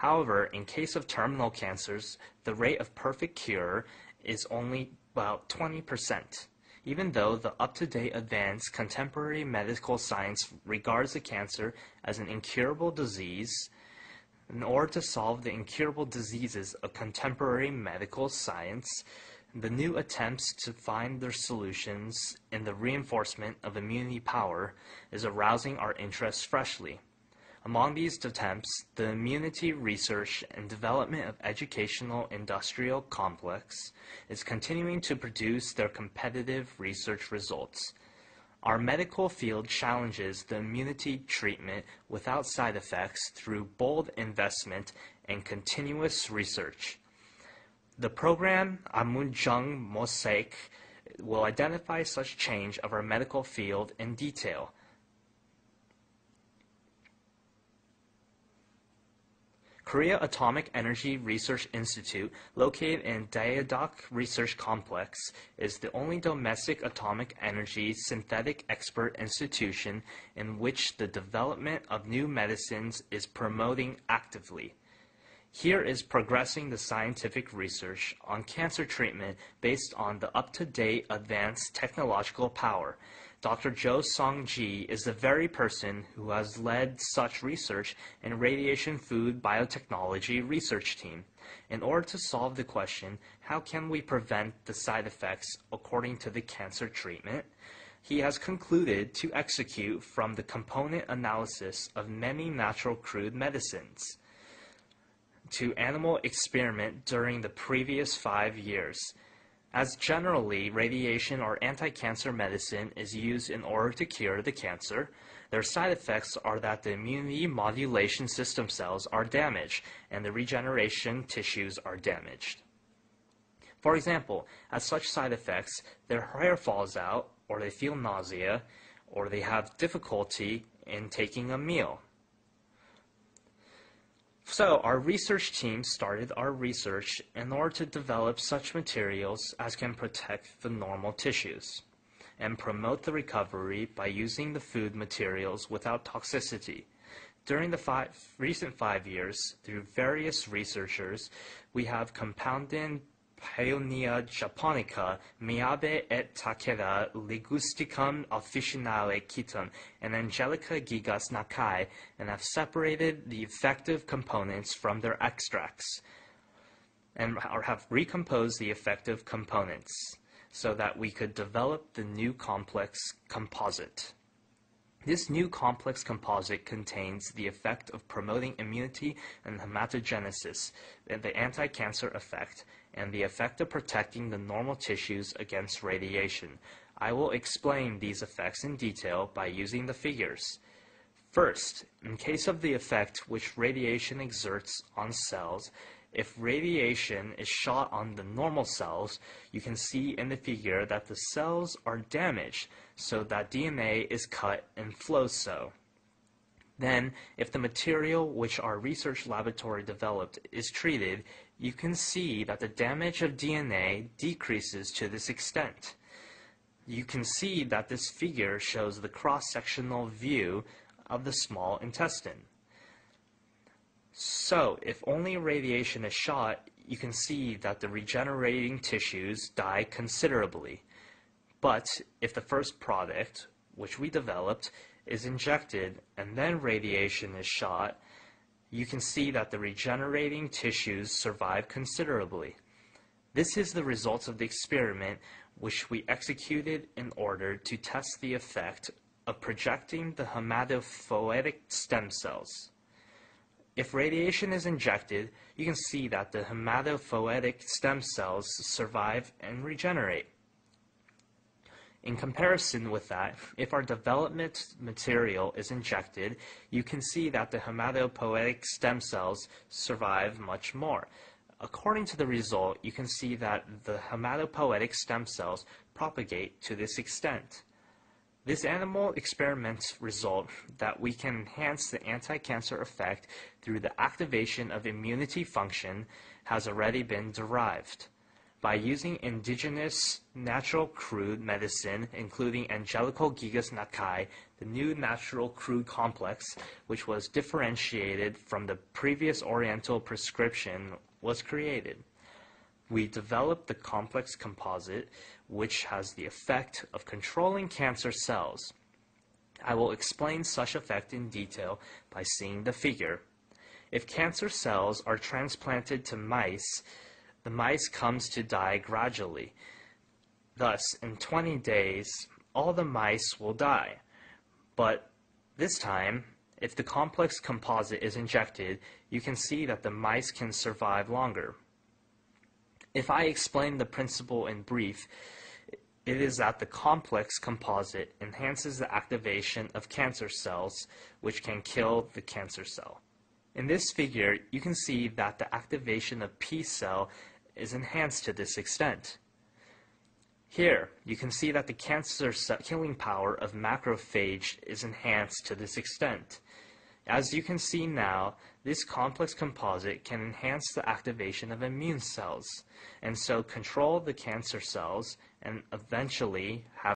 However, in case of terminal cancers, the rate of perfect cure is only about 20%. Even though the up-to-date advanced contemporary medical science regards the cancer as an incurable disease, in order to solve the incurable diseases of contemporary medical science, the new attempts to find their solutions in the reinforcement of immunity power is arousing our interest freshly. Among these attempts, the immunity research and development of educational industrial complex is continuing to produce their competitive research results. Our medical field challenges the immunity treatment without side effects through bold investment and continuous research. The program Amunjung Mosaic will identify such change of our medical field in detail. Korea Atomic Energy Research Institute, located in Daejeok Research Complex, is the only domestic atomic energy synthetic expert institution in which the development of new medicines is promoting actively. Here is progressing the scientific research on cancer treatment based on the up-to-date advanced technological power. Dr. Jo Song-ji is the very person who has led such research in Radiation Food Biotechnology research team. In order to solve the question, how can we prevent the side effects according to the cancer treatment, he has concluded to execute from the component analysis of many natural crude medicines to animal experiment during the previous 5 years. As generally, radiation or anti-cancer medicine is used in order to cure the cancer, their side effects are that the immunity modulation system cells are damaged and the regeneration tissues are damaged. For example, as such side effects, their hair falls out, or they feel nausea, or they have difficulty in taking a meal. So our research team started our research in order to develop such materials as can protect the normal tissues and promote the recovery by using the food materials without toxicity. During the recent 5 years, through various researchers, we have compounded Paeonia japonica, Miyabe et Takeda, Ligusticum officinale Kitum, and Angelica gigas Nakai, and have separated the effective components from their extracts, and have recomposed the effective components so that we could develop the new complex composite. This new complex composite contains the effect of promoting immunity and hematogenesis, the anti-cancer effect, and the effect of protecting the normal tissues against radiation. I will explain these effects in detail by using the figures. First, in case of the effect which radiation exerts on cells, if radiation is shot on the normal cells, you can see in the figure that the cells are damaged so that DNA is cut and flows so. Then, if the material which our research laboratory developed is treated, you can see that the damage of DNA decreases to this extent. You can see that this figure shows the cross-sectional view of the small intestine. So, if only radiation is shot, you can see that the regenerating tissues die considerably. But if the first product, which we developed, is injected and then radiation is shot, you can see that the regenerating tissues survive considerably. This is the results of the experiment which we executed in order to test the effect of projecting the hematopoietic stem cells. If radiation is injected, you can see that the hematopoietic stem cells survive and regenerate. In comparison with that, if our development material is injected, you can see that the hematopoietic stem cells survive much more. According to the result, you can see that the hematopoietic stem cells propagate to this extent. This animal experiment result that we can enhance the anti-cancer effect through the activation of immunity function has already been derived. By using indigenous natural crude medicine, including Angelical Gigas Nakai, the new natural crude complex, which was differentiated from the previous Oriental prescription, was created. We developed the complex composite, which has the effect of controlling cancer cells. I will explain such effect in detail by seeing the figure. If cancer cells are transplanted to mice, the mice comes to die gradually. Thus, in 20 days, all the mice will die. But this time, if the complex composite is injected, you can see that the mice can survive longer. If I explain the principle in brief, it is that the complex composite enhances the activation of cancer cells, which can kill the cancer cell. In this figure, you can see that the activation of P cell is enhanced to this extent. Here, you can see that the cancer cell killing power of macrophage is enhanced to this extent. As you can see now, this complex composite can enhance the activation of immune cells, and so control the cancer cells and eventually have